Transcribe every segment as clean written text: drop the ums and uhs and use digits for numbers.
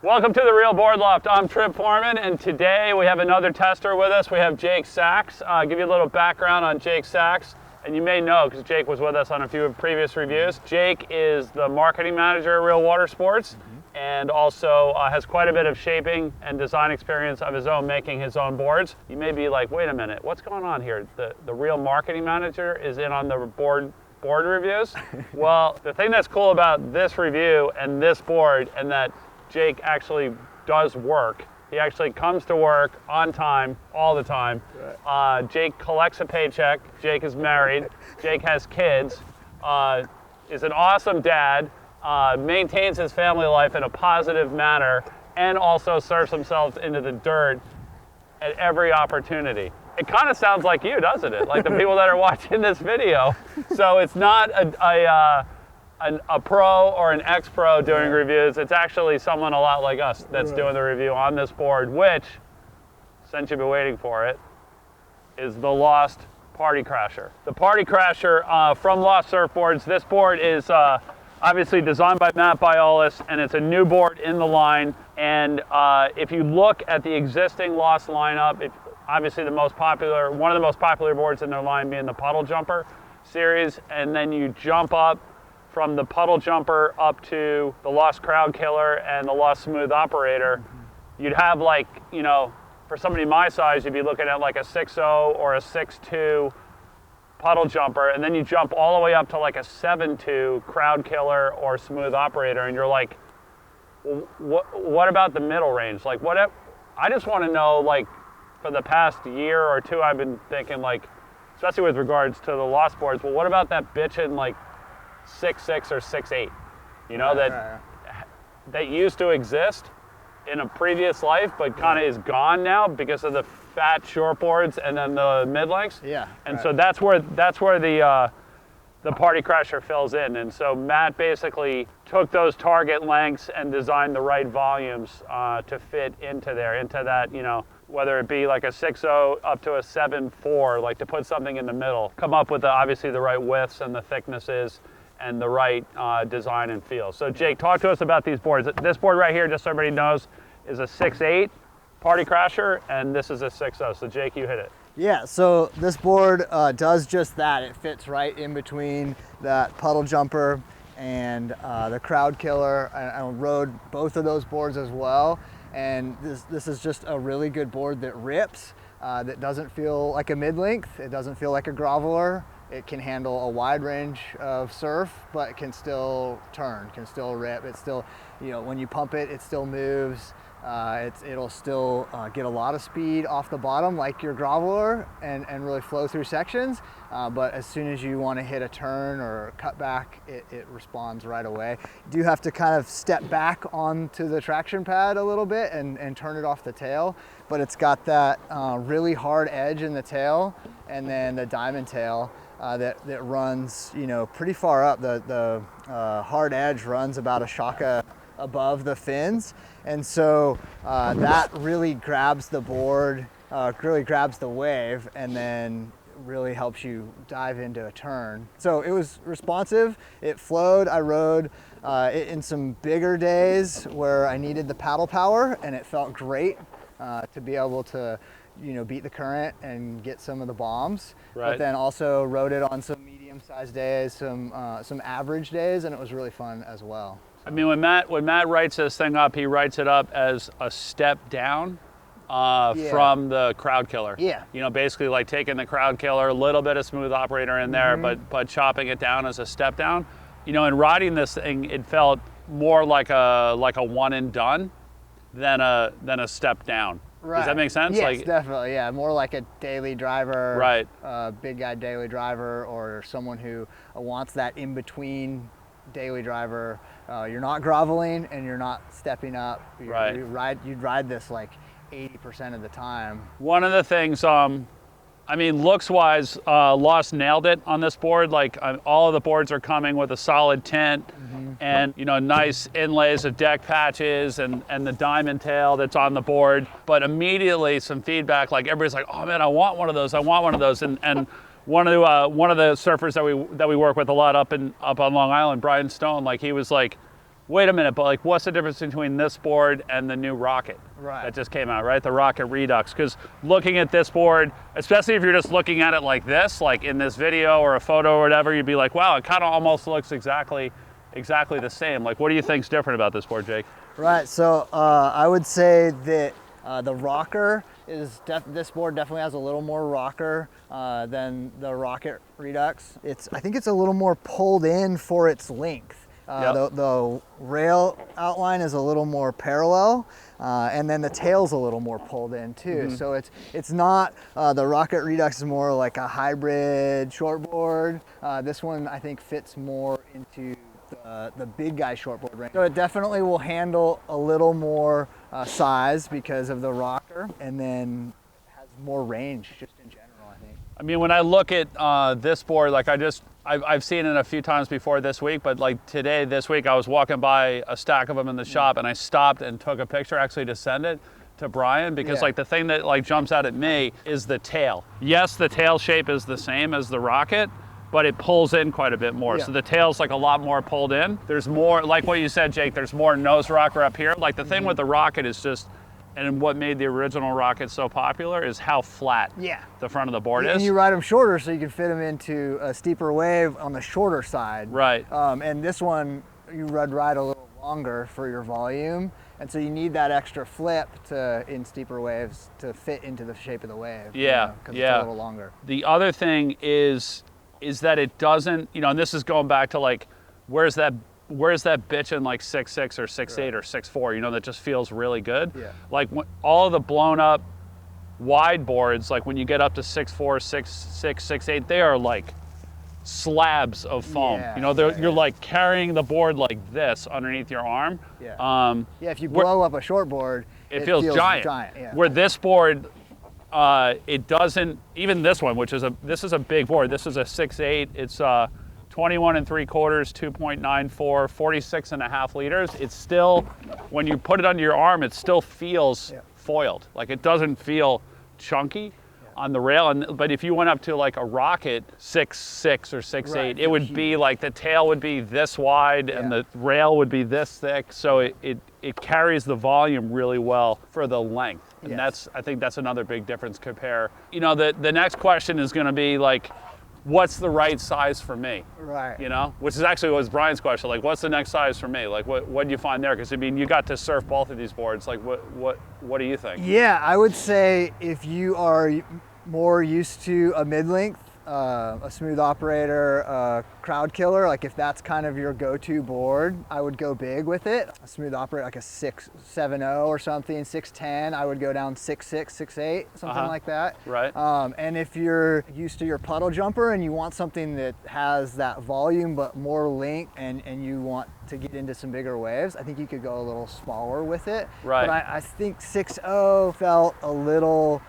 Welcome to the Real Board Loft. I'm Trip Forman, and today we have another tester with us. We have Jake Sachs. Give you a little background on Jake Sachs, and you may know because Jake was with us on a few previous reviews. Jake is the marketing manager at Real Watersports, and also has quite a bit of shaping and design experience of his own, making his own boards. You may be like, wait a minute, what's going on here? The real marketing manager is in on the board reviews? Well, the thing that's cool about this review and this board, and that Jake actually does work. He actually comes to work on time, all the time. Right. Jake collects a paycheck. Jake is married. Jake has kids. Is an awesome dad. Maintains his family life in a positive manner, and also surfs himself into the dirt at every opportunity. It kind of sounds like you, doesn't it? Like the people that are watching this video. So it's not a pro or an ex-pro doing reviews. It's actually someone a lot like us that's doing the review on this board, which, since you've been waiting for it, is the Lost Party Crasher. The Party Crasher from Lost Surfboards. This board is obviously designed by Matt Biolis, and it's a new board in the line. And if you look at the existing Lost lineup, obviously one of the most popular boards in their line being the Puddle Jumper series, and then you jump up from the Puddle Jumper up to the Lost Crowd Killer and the Lost Smooth Operator, you'd have for somebody my size, you'd be looking at like a 6.0 or a 6.2 Puddle Jumper, and then you jump all the way up to like a 7.2 Crowd Killer or Smooth Operator, and you're like, well, what about the middle range? Like, I just want to know, like, for the past year or two, I've been thinking, like, especially with regards to the Lost boards, well, what about that bitchin', like, 6.6 or 6.8, that used to exist in a previous life, but kind of is gone now because of the fat short boards and then the mid lengths. Yeah. And so that's where the Party Crasher fills in. And so Matt basically took those target lengths and designed the right volumes to fit into that, whether it be like a 6.0 up to a 7.4, like to put something in the middle, come up with obviously the right widths and the thicknesses and the right design and feel. So Jake, talk to us about these boards. This board right here, just so everybody knows, is a 6.8 Party Crasher, and this is a 6.0. So Jake, you hit it. Yeah, so this board does just that. It fits right in between that Puddle Jumper and the Crowd Killer. I rode both of those boards as well, and this is just a really good board that rips, that doesn't feel like a mid-length. It doesn't feel like a groveler. It can handle a wide range of surf, but can still turn, can still rip. It's still, when you pump it, it still moves. It'll still get a lot of speed off the bottom like your groveler and really flow through sections. But as soon as you want to hit a turn or cut back, it responds right away. You do have to kind of step back onto the traction pad a little bit and turn it off the tail. But it's got that really hard edge in the tail, and then the diamond tail that runs, pretty far up. The hard edge runs about a shaka above the fins, and so that really grabs the board, really grabs the wave, and then really helps you dive into a turn. So it was responsive, it flowed. I rode it in some bigger days where I needed the paddle power, and it felt great to be able to beat the current and get some of the bombs. Right. But then also rode it on some medium-sized days, some average days, and it was really fun as well. I mean, when Matt writes this thing up, he writes it up as a step down from the Crowd Killer. Yeah. Basically like taking the Crowd Killer, a little bit of Smooth Operator in there, but chopping it down as a step down. In riding this thing, it felt more like a one and done than a step down. Right. Does that make sense? Yes, definitely. Yeah, more like a daily driver, right? Big guy daily driver, or someone who wants that in between daily driver. You're not groveling and you're not stepping up. Right. You'd ride this like 80% of the time. One of the things, looks wise, Lost nailed it on this board. Like all of the boards are coming with a solid tint. And nice inlays of deck patches and the diamond tail that's on the board. But immediately some feedback, like everybody's like, oh man, I want one of those. And one of the surfers that we work with a lot up on Long Island, Brian Stone, like he was like, wait a minute, but like what's the difference between this board and the new Rocket that just came out, right? The Rocket Redux. Because looking at this board, especially if you're just looking at it like this, like in this video or a photo or whatever, you'd be like, wow, it kind of almost looks exactly the same. Like, what do you think's different about this board, Jake? Right, so I would say that the rocker is, this board definitely has a little more rocker than the Rocket Redux. I think it's a little more pulled in for its length. The rail outline is a little more parallel, and then the tail's a little more pulled in too. So it's not, the Rocket Redux is more like a hybrid shortboard. This one I think fits more into the big guy shortboard range. So it definitely will handle a little more size because of the rocker, and then has more range just in general, I think. I mean, when I look at this board, like I've seen it a few times before this week, but like this week, I was walking by a stack of them in the shop, and I stopped and took a picture actually to send it to Brian, because like the thing that like jumps out at me is the tail. Yes, the tail shape is the same as the Rocket, but it pulls in quite a bit more. So the tail's like a lot more pulled in. There's more, like what you said, Jake, there's more nose rocker up here. Like the thing with the Rocket is just, and what made the original Rocket so popular is how flat the front of the board is. And you ride them shorter so you can fit them into a steeper wave on the shorter side. Right. And this one, you ride a little longer for your volume. And so you need that extra flip in steeper waves to fit into the shape of the wave. Yeah, because it's a little longer. The other thing is that it doesn't, and this is going back to like, where's that bitch in like 6'6" or 6'8" or 6'4", that just feels really good. Yeah. Like all of the blown up wide boards, like when you get up to 6'4", 6'6", 6'8", they are like slabs of foam. You're like carrying the board like this underneath your arm. If you blow up a short board, it feels giant. Where this board, it doesn't, even this one, this is a big board. This is a 6'8". It's 21 3/4, 2.94, 46.5 liters. It's still, when you put it under your arm, it still feels foiled. Like it doesn't feel chunky on the rail. But if you went up to like a Rocket 6'6" or 6'8", it would be like the tail would be this wide and the rail would be this thick. So it carries the volume really well for the length. And I think that's another big difference compare. The next question is going to be like, what's the right size for me? Right. Which is actually was Brian's question. Like, what's the next size for me? Like, what do you find there? Because I mean, you got to surf both of these boards. Like, what do you think? Yeah, I would say if you are more used to a mid-length, a smooth operator, crowd killer, like if that's kind of your go-to board, I would go big with it. A smooth operator, like a 6.70 or something, 6'10", I would go down 6'6", 6'8", something like that. Right. And if you're used to your puddle jumper and you want something that has that volume but more length, and you want to get into some bigger waves, I think you could go a little smaller with it. Right. But I think 6.0 felt a little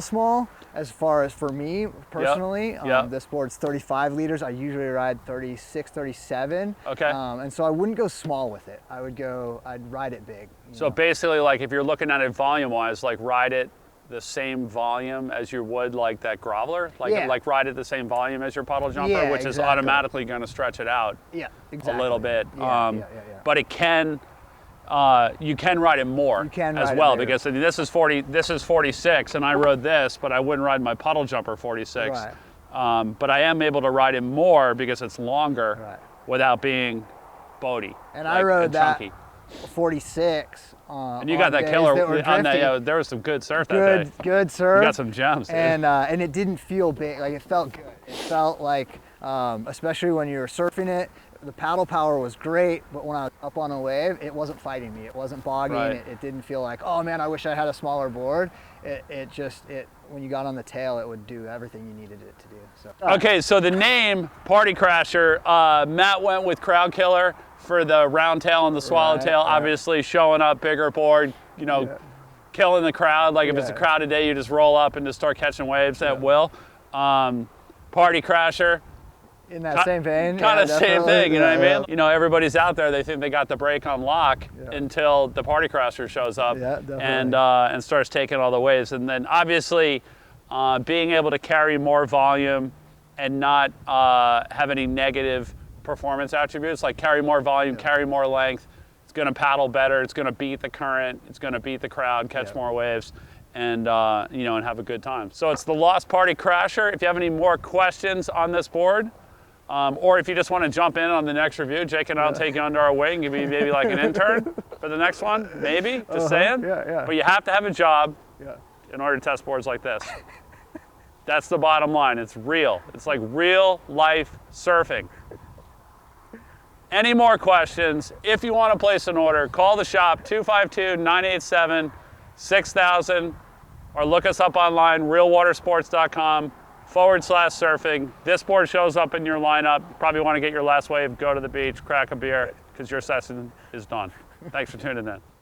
small as far as for me personally. This board's 35 liters. I usually ride 36, 37. Okay. And so I wouldn't go small with it. I'd ride it big. So basically, like if you're looking at it volume-wise, like ride it the same volume as you would like that groveler, like ride it the same volume as your puddle jumper, which is automatically going to stretch it out a little bit. But it can, you can ride it more as well, because I mean, this is 46, and I rode this, but I wouldn't ride my puddle jumper 46. Right. But I am able to ride it more because it's longer without being boaty. And I rode that 46. And you got that killer on that. There was some good surf that day. Good surf. You got some gems. And it didn't feel big. Like it felt good. It felt like, especially when you were surfing it, the paddle power was great, but when I was up on a wave, it wasn't fighting me. It wasn't bogging. It didn't feel like, oh man, I wish I had a smaller board. When you got on the tail, it would do everything you needed it to do. So. Okay, so the name Party Crasher, Matt went with Crowd Killer for the round tail and the swallowtail, obviously showing up, bigger board, killing the crowd. Like if it's a crowded day, you just roll up and just start catching waves at will. Party Crasher. In that same vein. Kind of same thing, you know what I mean? Everybody's out there, they think they got the brake on lock until the Party Crasher shows up and starts taking all the waves. And then obviously being able to carry more volume and not have any negative performance attributes, like carry more volume, carry more length. It's going to paddle better. It's going to beat the current. It's going to beat the crowd, catch more waves, and you know, and have a good time. So it's the Lost Party Crasher. If you have any more questions on this board, or if you just want to jump in on the next review, Jake and I'll take you under our wing, give you maybe like an intern for the next one, maybe, just saying. But you have to have a job in order to test boards like this. That's the bottom line. It's real. It's like real life surfing. Any more questions? If you want to place an order, call the shop, 252-987-6000, or look us up online, realwatersports.com/surfing. This board shows up in your lineup. Probably want to get your last wave, go to the beach, crack a beer, because your session is done. Thanks for tuning in.